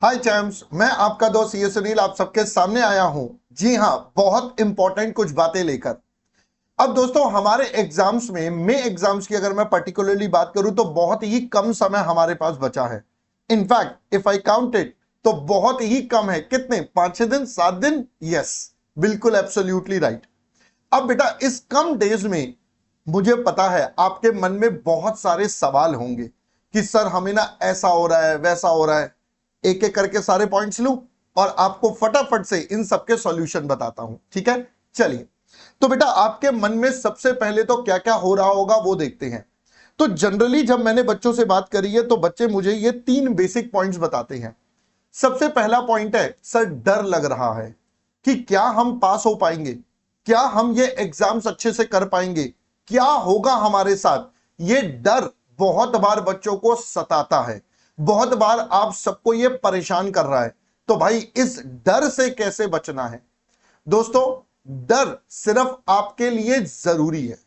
हाय चैम्स, मैं आपका दोस्त ये सुनील आप सबके सामने आया हूं। जी हां, बहुत इंपॉर्टेंट कुछ बातें लेकर। अब दोस्तों, हमारे एग्जाम्स में एग्जाम्स की अगर मैं पर्टिकुलरली बात करूं तो बहुत ही कम समय हमारे पास बचा है। In fact if I count it तो बहुत ही कम है। कितने? 5-6 दिन, 7 दिन। यस, बिल्कुल एब्सोल्युटली राइट। अब बेटा, इस कम डेज में मुझे पता है आपके मन में बहुत सारे सवाल होंगे कि सर हमें ना ऐसा हो रहा है, वैसा हो रहा है। एक एक करके सारे पॉइंट्स लूं और आपको फटाफट से इन सबके सॉल्यूशन बताता हूं। ठीक है, चलिए। तो बेटा, आपके मन में सबसे पहले तो क्या क्या हो रहा होगा वो देखते हैं। तो जनरली जब मैंने बच्चों से बात करी है तो बच्चे मुझे ये 3 बेसिक पॉइंट्स बताते हैं। सबसे पहला पॉइंट है, सर डर लग रहा है कि क्या हम पास हो पाएंगे, क्या हम ये एग्जाम्स अच्छे से कर पाएंगे, क्या होगा हमारे साथ। ये डर बहुत बार बच्चों को सताता है, बहुत बार आप सबको ये परेशान कर रहा है। तो भाई, इस डर से कैसे बचना है? दोस्तों, डर सिर्फ आपके लिए जरूरी है।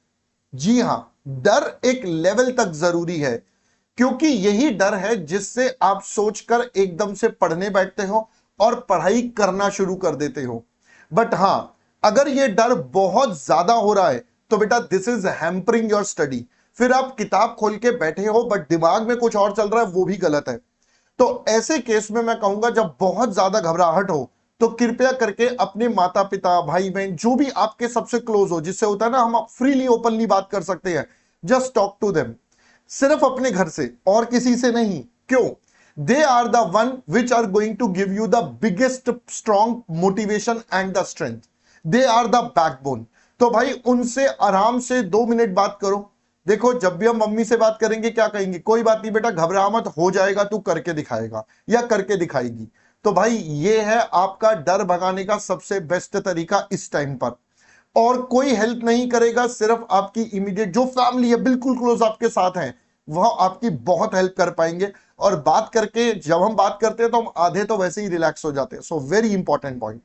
जी हां, डर एक लेवल तक जरूरी है, क्योंकि यही डर है जिससे आप सोचकर एकदम से पढ़ने बैठते हो और पढ़ाई करना शुरू कर देते हो। बट हां, अगर यह डर बहुत ज्यादा हो रहा है तो बेटा this is hampering your study. फिर आप किताब खोल के बैठे हो बट दिमाग में कुछ और चल रहा है, वो भी गलत है। तो ऐसे केस में मैं कहूंगा, जब बहुत ज्यादा घबराहट हो तो कृपया करके अपने माता पिता, भाई बहन, जो भी आपके सबसे क्लोज हो, जिससे होता है ना हम फ्रीली ओपनली बात कर सकते हैं, जस्ट टॉक टू देम। सिर्फ अपने घर से और किसी से नहीं। क्यों? They are the one which are going to give you the biggest strong motivation and the strength. They are the backbone. तो भाई, उनसे आराम से 2 मिनट बात करो। देखो, जब भी हम मम्मी से बात करेंगे क्या कहेंगे? कोई बात नहीं बेटा, घबरा मत, हो जाएगा, तू करके दिखाएगा या करके दिखाएगी। तो भाई, ये है आपका डर भगाने का सबसे बेस्ट तरीका इस टाइम पर। और कोई हेल्प नहीं करेगा, सिर्फ आपकी इमीडिएट जो फैमिली है, बिल्कुल क्लोज आपके साथ हैं, वह आपकी बहुत हेल्प कर पाएंगे। और बात करके, जब हम बात करते हैं तो हम आधे तो वैसे ही रिलैक्स हो जाते हैं। So very important point.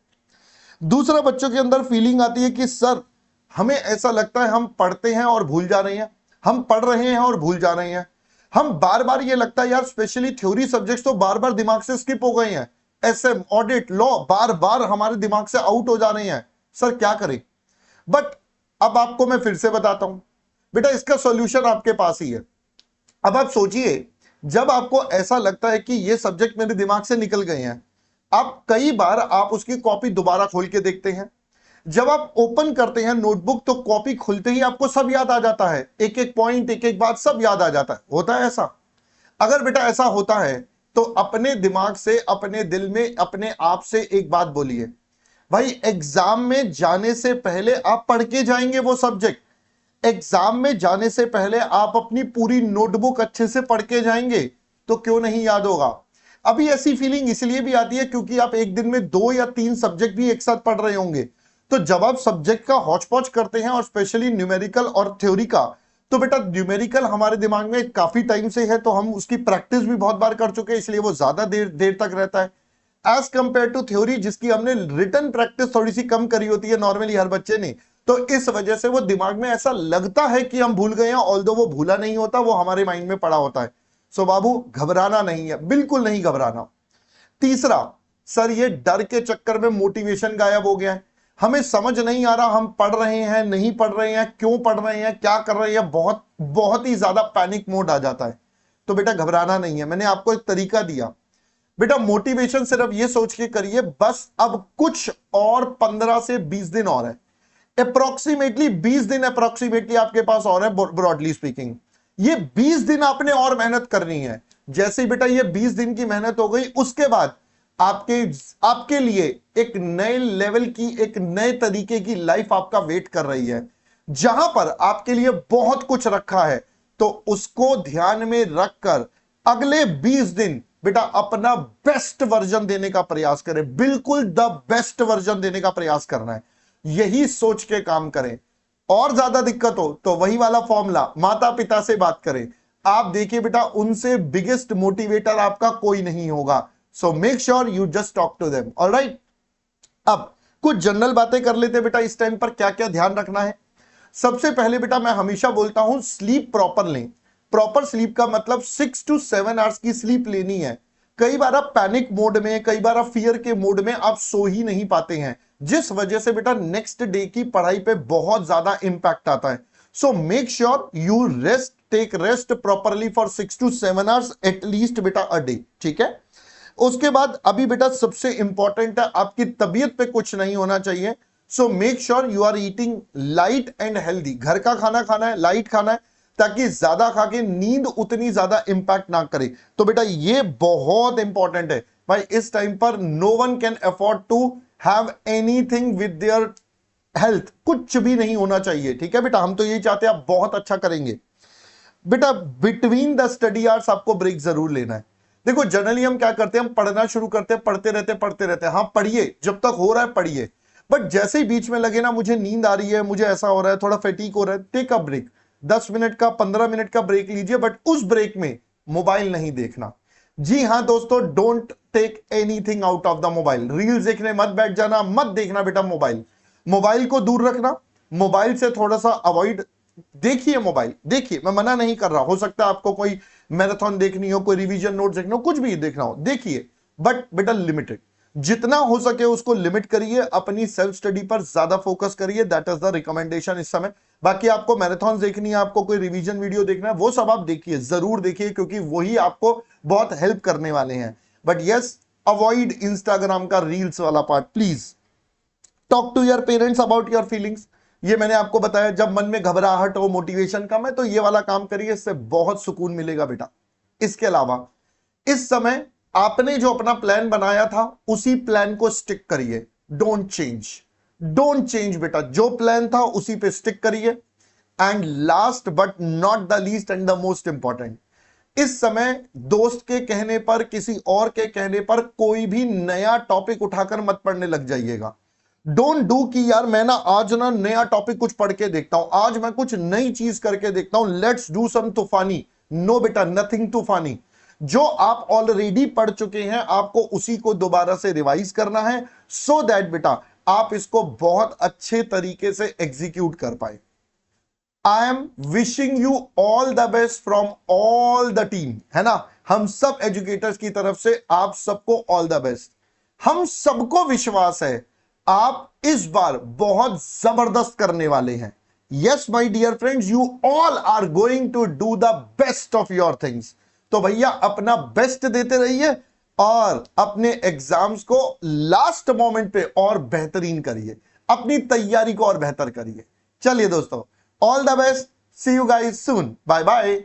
दूसरा, बच्चों के अंदर फीलिंग आती है कि सर हमें ऐसा लगता है हम पढ़ते हैं और भूल जा रहे हैं, हम पढ़ रहे हैं और भूल जा रहे हैं। हम बार बार, ये लगता है यार, स्पेशली थ्योरी सब्जेक्ट्स तो बार बार दिमाग से स्किप हो गए हैं। एसएम, ऑडिट, लॉ बार बार हमारे दिमाग से आउट हो जा रहे हैं। सर क्या करें? बट अब आपको मैं फिर से बताता हूं, बेटा इसका सॉल्यूशन आपके पास ही है। अब आप सोचिए, जब आपको ऐसा लगता है कि ये सब्जेक्ट मेरे दिमाग से निकल गए हैं, आप कई बार आप उसकी कॉपी दोबारा खोल के देखते हैं। जब आप ओपन करते हैं नोटबुक तो कॉपी खुलते ही आपको सब याद आ जाता है, एक एक पॉइंट, एक एक बात सब याद आ जाता है। होता है ऐसा? अगर बेटा ऐसा होता है तो अपने दिमाग से, अपने दिल में, अपने आप से एक बात बोलिए, भाई एग्जाम में जाने से पहले आप पढ़ के जाएंगे वो सब्जेक्ट। एग्जाम में जाने से पहले आप अपनी पूरी नोटबुक अच्छे से पढ़ के जाएंगे, तो क्यों नहीं याद होगा? अभी ऐसी फीलिंग इसलिए भी आती है क्योंकि आप एक दिन में 2 या 3 सब्जेक्ट भी एक साथ पढ़ रहे होंगे। तो जब आप सब्जेक्ट का हौच पौच करते हैं, और स्पेशली न्यूमेरिकल और थ्योरी का, तो बेटा न्यूमेरिकल हमारे दिमाग में काफी टाइम से है, तो हम उसकी प्रैक्टिस भी बहुत बार कर चुके हैं, इसलिए वो ज्यादा देर देर तक रहता है एज कंपेयर टू थ्योरी, जिसकी हमने रिटन प्रैक्टिस थोड़ी सी कम करी होती है नॉर्मली हर बच्चे ने। तो इस वजह से वो दिमाग में ऐसा लगता है कि हम भूल गए हैं, ऑल्दो वो भूला नहीं होता, वो हमारे माइंड में पड़ा होता है। सो बाबू, घबराना नहीं है, बिल्कुल नहीं घबराना। तीसरा, सर ये डर के चक्कर में मोटिवेशन गायब हो गया है, हमें समझ नहीं आ रहा हम पढ़ रहे हैं, नहीं पढ़ रहे हैं, क्यों पढ़ रहे हैं, क्या कर रहे हैं, बहुत बहुत ही ज्यादा पैनिक मोड आ जाता है। तो बेटा घबराना नहीं है, मैंने आपको एक तरीका दिया। बेटा मोटिवेशन सिर्फ ये सोच के करिए, बस अब कुछ और 15 से 20 दिन और है। अप्रोक्सीमेटली 20 दिन अप्रोक्सीमेटली आपके पास और है, ब्रॉडली स्पीकिंग। ये 20 दिन आपने और मेहनत करनी है। जैसे ही बेटा ये 20 दिन की मेहनत हो गई, उसके बाद आपके आपके लिए एक नए लेवल की, एक नए तरीके की लाइफ आपका वेट कर रही है, जहां पर आपके लिए बहुत कुछ रखा है। तो उसको ध्यान में रखकर अगले 20 दिन बेटा अपना बेस्ट वर्जन देने का प्रयास करें, बिल्कुल द बेस्ट वर्जन देने का प्रयास करना है। यही सोच के काम करें। और ज्यादा दिक्कत हो तो वही वाला फॉर्मूला, माता पिता से बात करें। आप देखिए बेटा, उनसे बिगेस्ट मोटिवेटर आपका कोई नहीं होगा। So make sure you just talk to them. Alright, अब कुछ जनरल बातें कर लेते हैं बेटा, इस टाइम पर क्या क्या ध्यान रखना है। सबसे पहले बेटा, मैं हमेशा बोलता हूं स्लीप प्रॉपर लें। प्रॉपर स्लीप का मतलब 6 to 7 आवर्स की स्लीप लेनी है। कई बार आप पैनिक मोड में, कई बार आप फियर के मोड में आप सो ही नहीं पाते हैं, जिस वजह से बेटा नेक्स्ट डे की पढ़ाई पे बहुत ज्यादा इंपैक्ट आता है। So make sure you rest, take rest properly for 6 to 7 hours at least बेटा अ डे, ठीक है। उसके बाद अभी बेटा सबसे इंपॉर्टेंट है, आपकी तबीयत पे कुछ नहीं होना चाहिए। So make sure you are eating light and healthy. घर का खाना खाना है, लाइट खाना है, ताकि ज्यादा खा के नींद उतनी ज्यादा इंपैक्ट ना करे। तो बेटा ये बहुत इंपॉर्टेंट है भाई, इस टाइम पर no one can afford to have anything with their health, कुछ भी नहीं होना चाहिए, ठीक है बेटा। हम तो यही चाहते हैं आप बहुत अच्छा करेंगे बेटा। बिटवीन द स्टडी आवर्स आपको ब्रेक जरूर लेना है। देखो जनरली हम क्या करते हैं, हम पढ़ना शुरू करते हैं, पढ़ते रहते हैं। हाँ पढ़िए, जब तक हो रहा है पढ़िए, बट जैसे ही बीच में लगे ना मुझे नींद आ रही है, मुझे ऐसा हो रहा है, थोड़ा फैटीग हो रहा है, टेक अ ब्रेक। 10 मिनट का, 15 मिनट का ब्रेक लीजिए, बट उस ब्रेक में मोबाइल नहीं देखना। जी हां दोस्तों, don't take anything out of the mobile. Reels देखने मत बैठ जाना, मत देखना बेटा मोबाइल। मोबाइल को दूर रखना, मोबाइल से थोड़ा सा अवॉइड। देखिए मोबाइल देखिए, मैं मना नहीं कर रहा, हो सकता है आपको कोई मैराथन देखनी हो, कोई रिवीजन नोट देखना हो, कुछ भी देखना हो देखिए, बट बेटा लिमिटेड। जितना हो सके उसको लिमिट करिए, अपनी सेल्फ स्टडी पर ज्यादा फोकस करिए, दैट इज द रिकमेंडेशन इस समय। बाकी आपको मैराथन देखनी है, आपको कोई रिवीजन वीडियो देखना है, वो सब आप देखिए, जरूर देखिए, क्योंकि वही आपको बहुत हेल्प करने वाले हैं। बट यस, अवॉइड इंस्टाग्राम का रील्स वाला part please. Talk to your parents about your feelings, ये मैंने आपको बताया। जब मन में घबराहट हो, मोटिवेशन कम है, तो ये वाला काम करिए, इससे बहुत सुकून मिलेगा बेटा। इसके अलावा इस समय आपने जो अपना प्लान बनाया था उसी प्लान को स्टिक करिए, डोंट चेंज, डोंट चेंज बेटा, जो प्लान था उसी पे स्टिक करिए। And last but not the least and the most important, इस समय दोस्त के कहने पर, किसी और के कहने पर कोई भी नया टॉपिक उठाकर मत पढ़ने लग जाइएगा। डोंट डू कि यार मैं ना आज ना नया टॉपिक कुछ पढ़ के देखता हूं, आज मैं कुछ नई चीज करके देखता हूं, लेट्स डू सम तूफानी। नो बेटा, नथिंग तूफानी। जो आप ऑलरेडी पढ़ चुके हैं आपको उसी को दोबारा से रिवाइज करना है, सो दैट बेटा आप इसको बहुत अच्छे तरीके से एग्जीक्यूट कर पाए। I am wishing you all the best from all the team, है ना। हम सब एजुकेटर्स की तरफ से आप सबको ऑल द बेस्ट। हम सबको विश्वास है आप इस बार बहुत जबरदस्त करने वाले हैं। Yes my dear friends, you all are going to do the best of your things. तो भैया अपना बेस्ट देते रहिए और अपने एग्जाम्स को लास्ट मोमेंट पे और बेहतरीन करिए, अपनी तैयारी को और बेहतर करिए। चलिए दोस्तों, all the best, see you guys soon, bye bye.